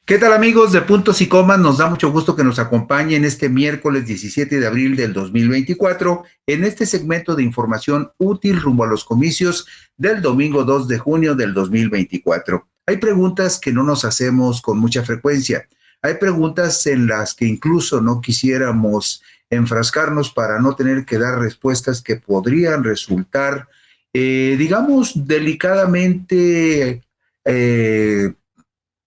¿Qué tal amigos de Puntos y Comas? Nos da mucho gusto que nos acompañen este miércoles 17 de abril del 2024 en este segmento de información útil rumbo a los comicios del domingo 2 de junio del 2024. Hay preguntas que no nos hacemos con mucha frecuencia. Hay preguntas en las que incluso no quisiéramos enfrascarnos para no tener que dar respuestas que podrían resultar, digamos, delicadamente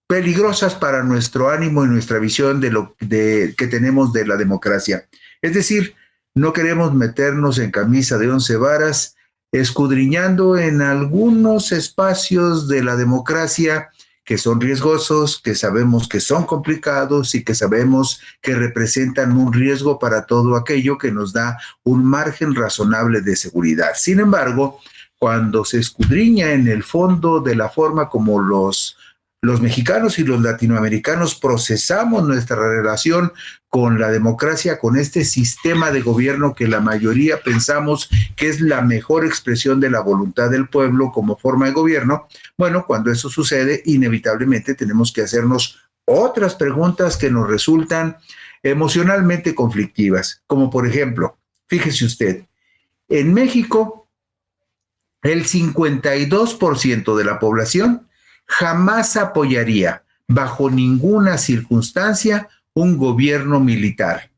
peligrosas para nuestro ánimo y nuestra visión que tenemos de la democracia. Es decir, no queremos meternos en camisa de 11 varas, escudriñando en algunos espacios de la democracia que son riesgosos, que sabemos que son complicados y que sabemos que representan un riesgo para todo aquello que nos da un margen razonable de seguridad. Sin embargo, cuando se escudriña en el fondo de la forma como los mexicanos y los latinoamericanos procesamos nuestra relación con la democracia, con este sistema de gobierno que la mayoría pensamos que es la mejor expresión de la voluntad del pueblo como forma de gobierno. Bueno, cuando eso sucede, inevitablemente tenemos que hacernos otras preguntas que nos resultan emocionalmente conflictivas, como por ejemplo, fíjese usted, en México el 52% de la población jamás apoyaría bajo ninguna circunstancia un gobierno militar.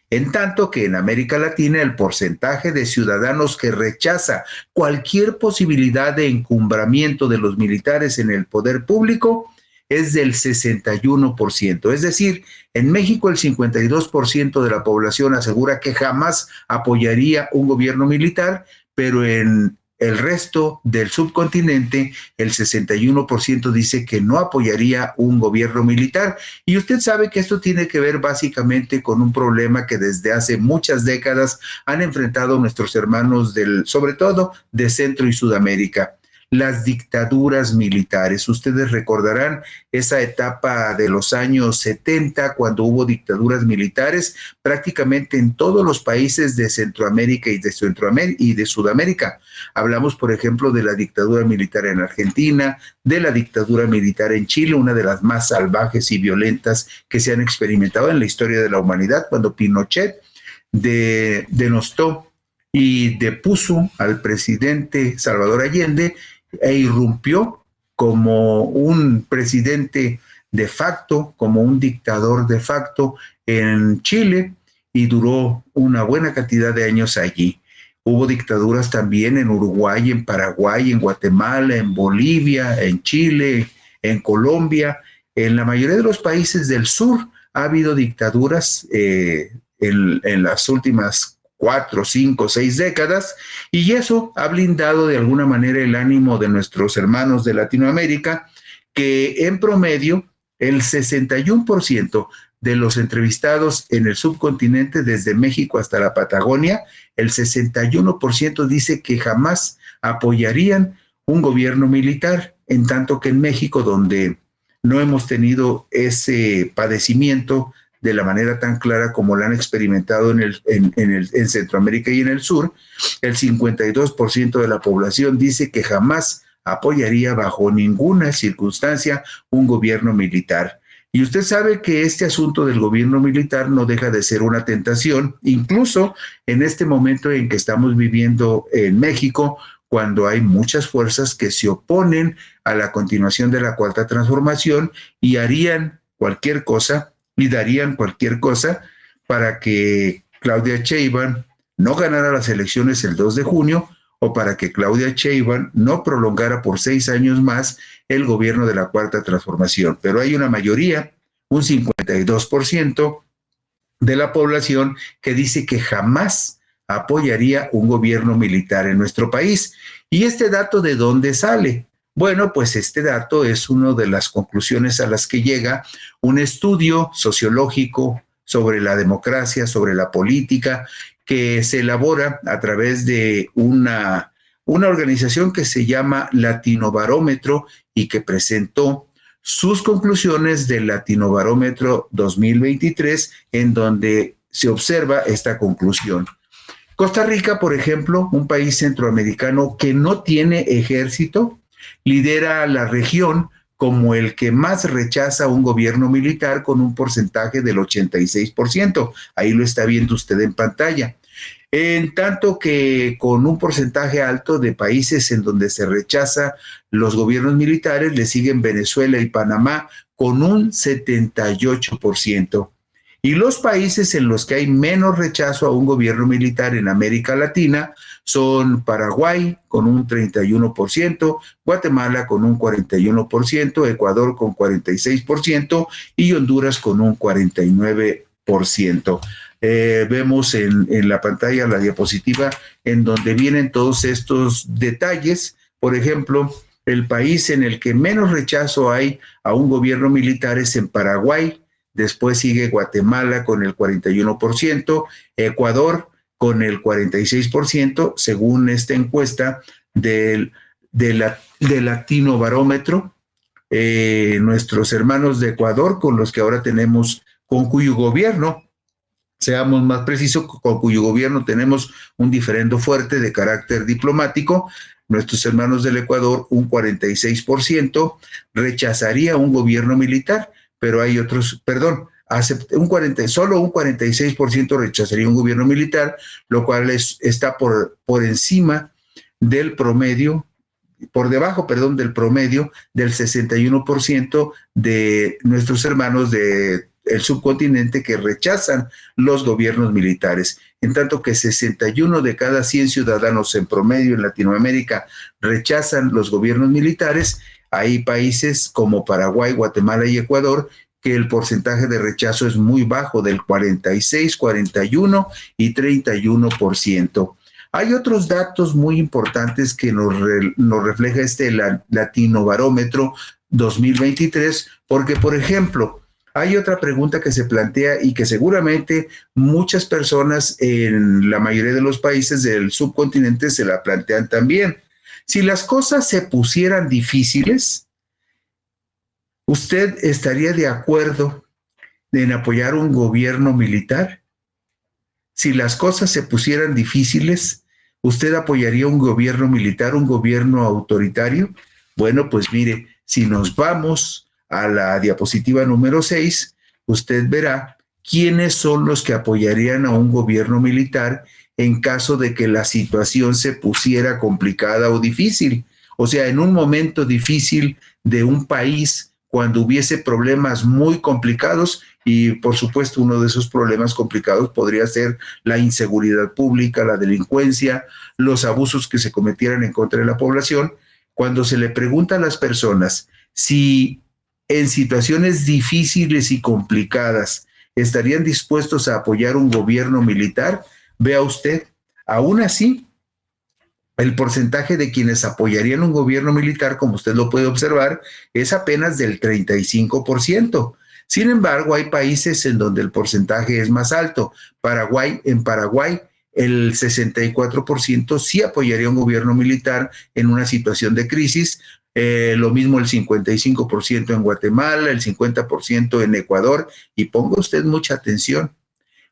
En tanto que en América Latina el porcentaje de ciudadanos que rechaza cualquier posibilidad de encumbramiento de los militares en el poder público es del 61%. Es decir, en México el 52% de la población asegura que jamás apoyaría un gobierno militar, pero en el resto del subcontinente, el 61% dice que no apoyaría un gobierno militar. Y usted sabe que esto tiene que ver básicamente con un problema que desde hace muchas décadas han enfrentado nuestros hermanos sobre todo de Centro y Sudamérica. Las dictaduras militares. Ustedes recordarán esa etapa de los años 70, cuando hubo dictaduras militares prácticamente en todos los países de Centroamérica y de Sudamérica. Hablamos, por ejemplo, de la dictadura militar en Argentina, de la dictadura militar en Chile, una de las más salvajes y violentas que se han experimentado en la historia de la humanidad, cuando Pinochet denostó y depuso al presidente Salvador Allende e irrumpió como un presidente de facto, como un dictador de facto en Chile, y duró una buena cantidad de años allí. Hubo dictaduras también en Uruguay, en Paraguay, en Guatemala, en Bolivia, en Chile, en Colombia. En la mayoría de los países del sur ha habido dictaduras en las últimas 4, 5, 6 décadas, y eso ha blindado de alguna manera el ánimo de nuestros hermanos de Latinoamérica, que en promedio el 61% de los entrevistados en el subcontinente, desde México hasta la Patagonia, el 61% dice que jamás apoyarían un gobierno militar, en tanto que en México, donde no hemos tenido ese padecimiento de la manera tan clara como la han experimentado en Centroamérica y en el sur, el 52% de la población dice que jamás apoyaría bajo ninguna circunstancia un gobierno militar. Y usted sabe que este asunto del gobierno militar no deja de ser una tentación, incluso en este momento en que estamos viviendo en México, cuando hay muchas fuerzas que se oponen a la continuación de la Cuarta Transformación y harían cualquier cosa y darían cualquier cosa para que Claudia Sheinbaum no ganara las elecciones el 2 de junio o para que Claudia Sheinbaum no prolongara por 6 años más el gobierno de la Cuarta Transformación. Pero hay una mayoría, un 52% de la población que dice que jamás apoyaría un gobierno militar en nuestro país. ¿Y este dato de dónde sale? Bueno, pues este dato es una de las conclusiones a las que llega un estudio sociológico sobre la democracia, sobre la política, que se elabora a través de una organización que se llama Latinobarómetro y que presentó sus conclusiones del Latinobarómetro 2023, en donde se observa esta conclusión. Costa Rica, por ejemplo, un país centroamericano que no tiene ejército, lidera la región como el que más rechaza un gobierno militar con un porcentaje del 86%. Ahí lo está viendo usted en pantalla. En tanto que con un porcentaje alto de países en donde se rechaza los gobiernos militares, le siguen Venezuela y Panamá con un 78%. Y los países en los que hay menos rechazo a un gobierno militar en América Latina son Paraguay con un 31%, Guatemala con un 41%, Ecuador con 46% y Honduras con un 49%. Vemos en la pantalla la diapositiva en donde vienen todos estos detalles. Por ejemplo, el país en el que menos rechazo hay a un gobierno militar es en Paraguay. Después sigue Guatemala con el 41%, Ecuador con el 46%, según esta encuesta del Latino Barómetro. Nuestros hermanos de Ecuador, con los que ahora tenemos, con cuyo gobierno, seamos más precisos, con cuyo gobierno tenemos un diferendo fuerte de carácter diplomático, nuestros hermanos del Ecuador, un 46%, rechazaría un gobierno militar, pero hay otros, perdón, solo un 46% rechazaría un gobierno militar, lo cual está por encima del promedio, por debajo, perdón, del promedio del 61% de nuestros hermanos del subcontinente que rechazan los gobiernos militares. En tanto que 61 de cada 100 ciudadanos en promedio en Latinoamérica rechazan los gobiernos militares, hay países como Paraguay, Guatemala y Ecuador que el porcentaje de rechazo es muy bajo, del 46, 41 y 31%. Hay otros datos muy importantes que nos refleja este Latino Barómetro 2023, porque, por ejemplo, hay otra pregunta que se plantea y que seguramente muchas personas en la mayoría de los países del subcontinente se la plantean también. Si las cosas se pusieran difíciles, ¿usted estaría de acuerdo en apoyar un gobierno militar? Si las cosas se pusieran difíciles, ¿usted apoyaría un gobierno militar, un gobierno autoritario? Bueno, pues mire, si nos vamos a la diapositiva número 6, usted verá quiénes son los que apoyarían a un gobierno militar en caso de que la situación se pusiera complicada o difícil. O sea, en un momento difícil de un país, cuando hubiese problemas muy complicados, y por supuesto uno de esos problemas complicados podría ser la inseguridad pública, la delincuencia, los abusos que se cometieran en contra de la población. Cuando se le pregunta a las personas si en situaciones difíciles y complicadas estarían dispuestos a apoyar un gobierno militar, vea usted, aún así, el porcentaje de quienes apoyarían un gobierno militar, como usted lo puede observar, es apenas del 35%. Sin embargo, hay países en donde el porcentaje es más alto. En Paraguay, el 64% sí apoyaría un gobierno militar en una situación de crisis. Lo mismo el 55% en Guatemala, el 50% en Ecuador. Y ponga usted mucha atención.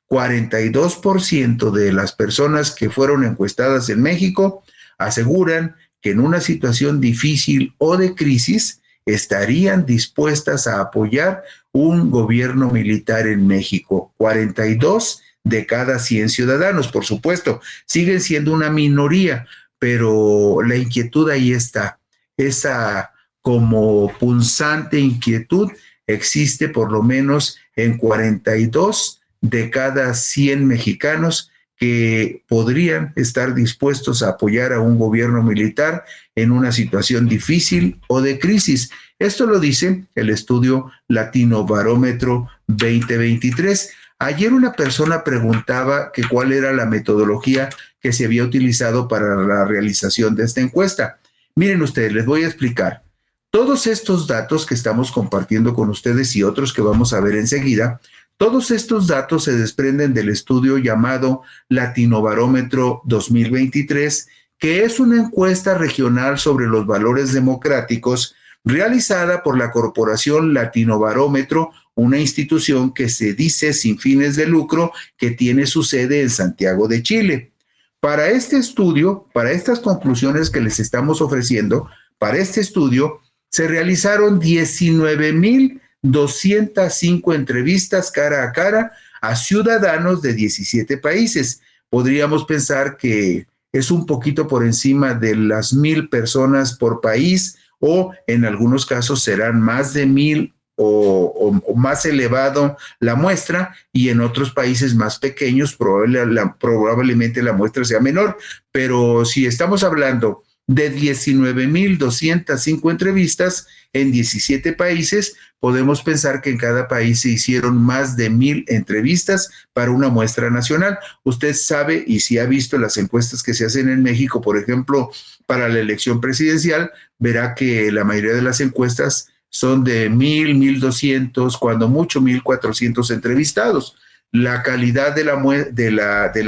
42% de las personas que fueron encuestadas en México aseguran que en una situación difícil o de crisis estarían dispuestas a apoyar un gobierno militar en México. 42 de cada 100 ciudadanos, por supuesto, siguen siendo una minoría, pero la inquietud ahí está. Esa como punzante inquietud existe por lo menos en 42 de cada 100 mexicanos que podrían estar dispuestos a apoyar a un gobierno militar en una situación difícil o de crisis. Esto lo dice el estudio Latino Barómetro 2023. Ayer una persona preguntaba que cuál era la metodología que se había utilizado para la realización de esta encuesta. Miren ustedes, les voy a explicar. Todos estos datos que estamos compartiendo con ustedes y otros que vamos a ver enseguida, todos estos datos se desprenden del estudio llamado Latino Barómetro 2023, que es una encuesta regional sobre los valores democráticos realizada por la Corporación Latino Barómetro, una institución que se dice sin fines de lucro que tiene su sede en Santiago de Chile. Para este estudio, para estas conclusiones que les estamos ofreciendo, para este estudio, se realizaron 19,205 entrevistas cara a cara a ciudadanos de 17 países. Podríamos pensar que es un poquito por encima de las 1,000 personas por país, o en algunos casos serán más de 1,000 o más elevado la muestra, y en otros países más pequeños probablemente la muestra sea menor. Pero si estamos hablando de 19,205 entrevistas en 17 países, podemos pensar que en cada país se hicieron más de 1,000 entrevistas para una muestra nacional. Usted sabe, y si ha visto las encuestas que se hacen en México, por ejemplo, para la elección presidencial, verá que la mayoría de las encuestas son de 1,000, 1,200, cuando mucho 1,400 entrevistados. La calidad de la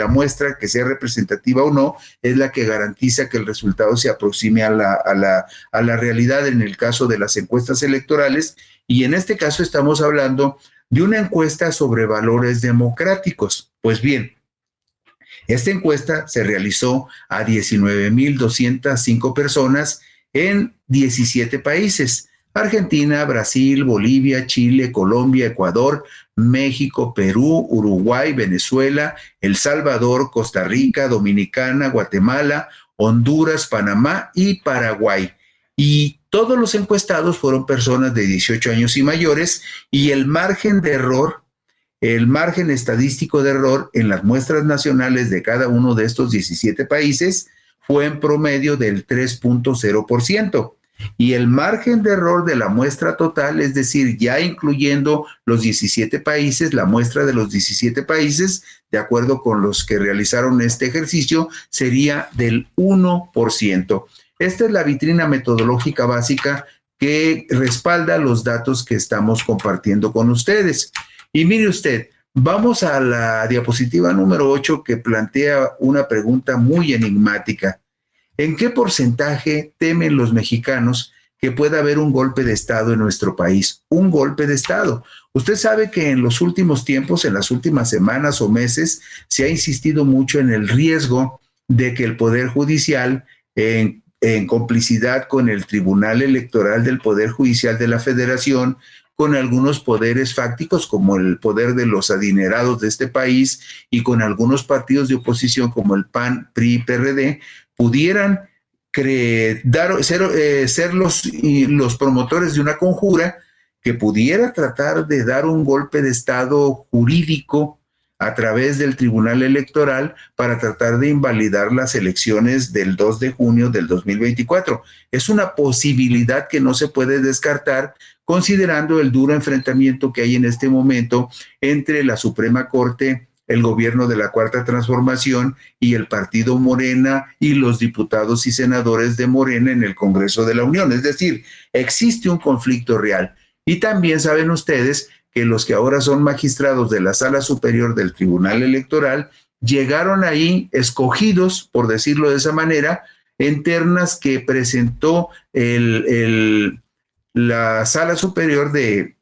muestra, que sea representativa o no, es la que garantiza que el resultado se aproxime a la realidad en el caso de las encuestas electorales. Y en este caso estamos hablando de una encuesta sobre valores democráticos. Pues bien, esta encuesta se realizó a 19,205 personas en 17 países: Argentina, Brasil, Bolivia, Chile, Colombia, Ecuador, México, Perú, Uruguay, Venezuela, El Salvador, Costa Rica, Dominicana, Guatemala, Honduras, Panamá y Paraguay. Y todos los encuestados fueron personas de 18 años y mayores, y el margen estadístico de error en las muestras nacionales de cada uno de estos 17 países fue en promedio del 3,0%. Y el margen de error de la muestra total, es decir, ya incluyendo los 17 países, la muestra de los 17 países, de acuerdo con los que realizaron este ejercicio, sería del 1%. Esta es la vitrina metodológica básica que respalda los datos que estamos compartiendo con ustedes. Y mire usted, vamos a la diapositiva número 8, que plantea una pregunta muy enigmática. ¿En qué porcentaje temen los mexicanos que pueda haber un golpe de Estado en nuestro país? Un golpe de Estado. Usted sabe que en los últimos tiempos, en las últimas semanas o meses, se ha insistido mucho en el riesgo de que el Poder Judicial, en complicidad con el Tribunal Electoral del Poder Judicial de la Federación, con algunos poderes fácticos como el poder de los adinerados de este país, y con algunos partidos de oposición como el PAN, PRI y PRD, pudieran ser los promotores de una conjura que pudiera tratar de dar un golpe de Estado jurídico a través del Tribunal Electoral para tratar de invalidar las elecciones del 2 de junio del 2024. Es una posibilidad que no se puede descartar, considerando el duro enfrentamiento que hay en este momento entre la Suprema Corte, el gobierno de la Cuarta Transformación y el partido Morena y los diputados y senadores de Morena en el Congreso de la Unión. Es decir, existe un conflicto real. Y también saben ustedes que los que ahora son magistrados de la Sala Superior del Tribunal Electoral llegaron ahí escogidos, por decirlo de esa manera, en ternas que presentó la Sala Superior de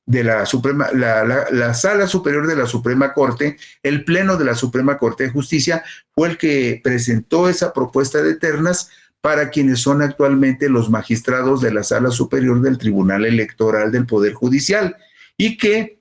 la Suprema, la Sala Superior de la Suprema Corte. El Pleno de la Suprema Corte de Justicia fue el que presentó esa propuesta de ternas para quienes son actualmente los magistrados de la Sala Superior del Tribunal Electoral del Poder Judicial, y que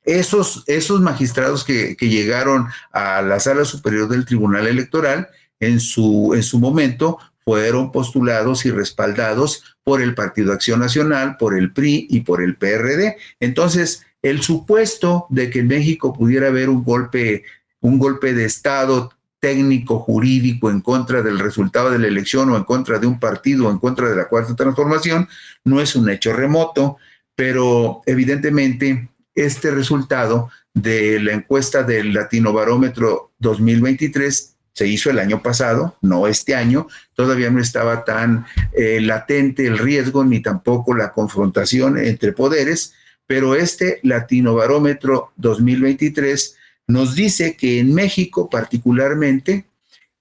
esos magistrados que llegaron a la Sala Superior del Tribunal Electoral en su momento fueron postulados y respaldados por el Partido Acción Nacional, por el PRI y por el PRD. Entonces, el supuesto de que en México pudiera haber un golpe de Estado técnico, jurídico, en contra del resultado de la elección, o en contra de un partido, o en contra de la Cuarta Transformación, no es un hecho remoto, pero evidentemente este resultado de la encuesta del Latinobarómetro 2023 se hizo el año pasado, no este año. Todavía no estaba tan latente el riesgo, ni tampoco la confrontación entre poderes, pero este Latinobarómetro 2023 nos dice que en México particularmente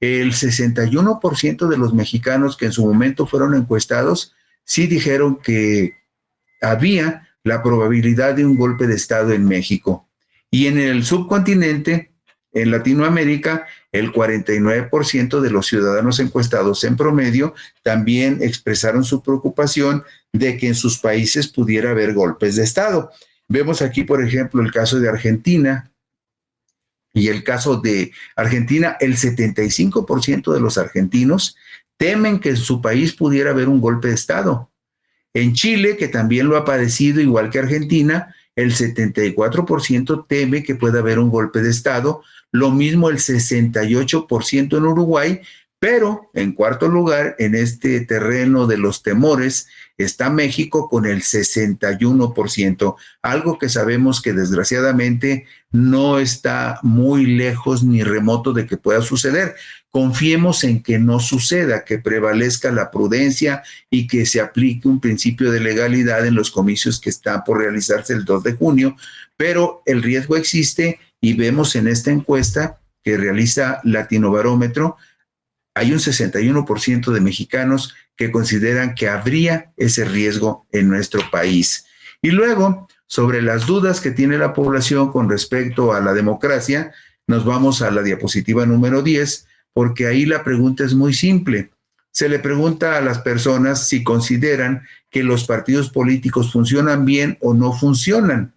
el 61% de los mexicanos que en su momento fueron encuestados sí dijeron que había la probabilidad de un golpe de Estado en México. Y en el subcontinente, en Latinoamérica, el 49% de los ciudadanos encuestados en promedio también expresaron su preocupación de que en sus países pudiera haber golpes de Estado. Vemos aquí, por ejemplo, el caso de Argentina. Y el caso de Argentina, el 75% de los argentinos temen que en su país pudiera haber un golpe de Estado. En Chile, que también lo ha padecido igual que Argentina, el 74% teme que pueda haber un golpe de Estado, lo mismo el 68% en Uruguay, pero en cuarto lugar, en este terreno de los temores, está México con el 61%, algo que sabemos que desgraciadamente no está muy lejos ni remoto de que pueda suceder. Confiemos en que no suceda, que prevalezca la prudencia y que se aplique un principio de legalidad en los comicios que están por realizarse el 2 de junio, pero el riesgo existe y vemos en esta encuesta que realiza Latinobarómetro, hay un 61% de mexicanos que consideran que habría ese riesgo en nuestro país. Y luego, sobre las dudas que tiene la población con respecto a la democracia, nos vamos a la diapositiva número 10, porque ahí la pregunta es muy simple. Se le pregunta a las personas si consideran que los partidos políticos funcionan bien o no funcionan.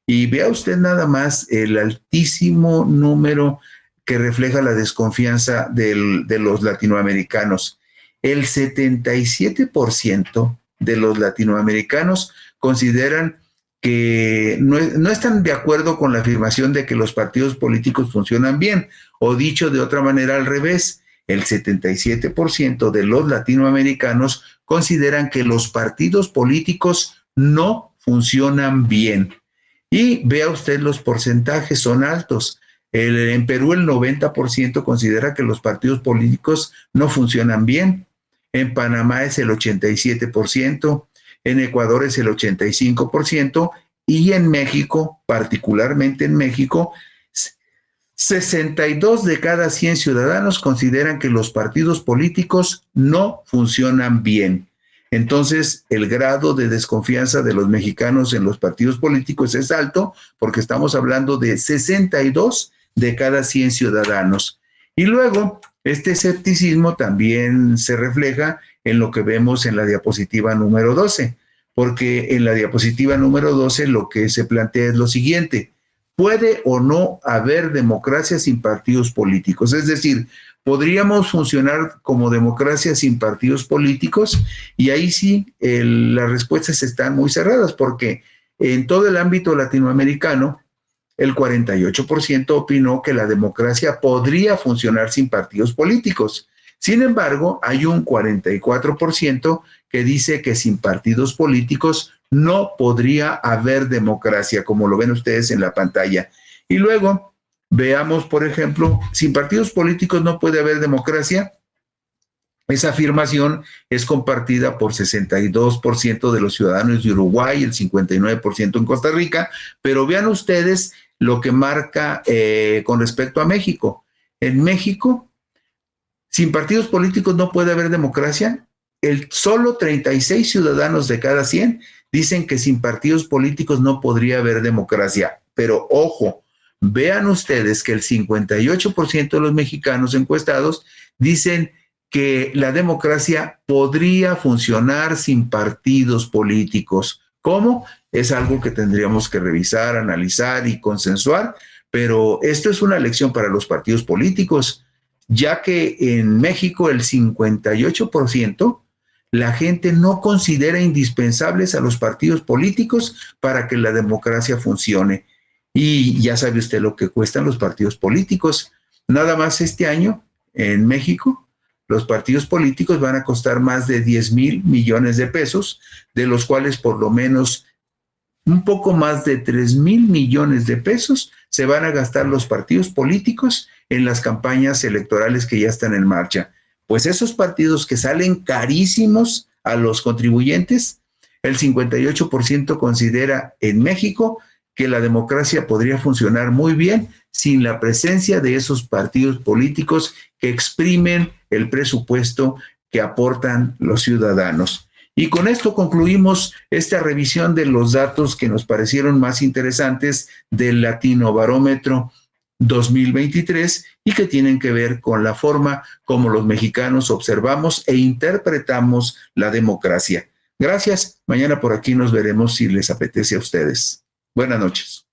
Y vea usted nada más el altísimo número que refleja la desconfianza de los latinoamericanos. El 77% de los latinoamericanos consideran que no están de acuerdo con la afirmación de que los partidos políticos funcionan bien, o dicho de otra manera al revés, el 77% de los latinoamericanos consideran que los partidos políticos no funcionan bien. Y vea usted, los porcentajes son altos. En Perú el 90% considera que los partidos políticos no funcionan bien. En Panamá es el 87%, en Ecuador es el 85% y en México, particularmente en México, 62 de cada 100 ciudadanos consideran que los partidos políticos no funcionan bien. Entonces, el grado de desconfianza de los mexicanos en los partidos políticos es alto porque estamos hablando de 62 de cada 100 ciudadanos. Y luego, este escepticismo también se refleja en lo que vemos en la diapositiva número 12, porque en la diapositiva número 12 lo que se plantea es lo siguiente: ¿puede o no haber democracia sin partidos políticos? Es decir, ¿podríamos funcionar como democracia sin partidos políticos? Y ahí sí, las respuestas están muy cerradas, porque en todo el ámbito latinoamericano, el 48% opinó que la democracia podría funcionar sin partidos políticos. Sin embargo, hay un 44% que dice que sin partidos políticos no podría haber democracia, como lo ven ustedes en la pantalla. Y luego, veamos, por ejemplo, sin partidos políticos no puede haber democracia. Esa afirmación es compartida por 62% de los ciudadanos de Uruguay, el 59% en Costa Rica, pero vean ustedes lo que marca con respecto a México. En México, sin partidos políticos no puede haber democracia. Solo 36 ciudadanos de cada 100 dicen que sin partidos políticos no podría haber democracia. Pero ojo, vean ustedes que el 58% de los mexicanos encuestados dicen que la democracia podría funcionar sin partidos políticos. ¿Cómo? Es algo que tendríamos que revisar, analizar y consensuar, pero esto es una lección para los partidos políticos, ya que en México el 58% la gente no considera indispensables a los partidos políticos para que la democracia funcione. Y ya sabe usted lo que cuestan los partidos políticos. Nada más este año en México, los partidos políticos van a costar más de 10,000 millones de pesos, de los cuales por lo menos un poco más de 3,000 millones de pesos se van a gastar los partidos políticos en las campañas electorales que ya están en marcha. Pues esos partidos que salen carísimos a los contribuyentes, el 58% considera en México que la democracia podría funcionar muy bien sin la presencia de esos partidos políticos que exprimen el presupuesto que aportan los ciudadanos. Y con esto concluimos esta revisión de los datos que nos parecieron más interesantes del Latinobarómetro 2023 y que tienen que ver con la forma como los mexicanos observamos e interpretamos la democracia. Gracias. Mañana por aquí nos veremos si les apetece a ustedes. Buenas noches.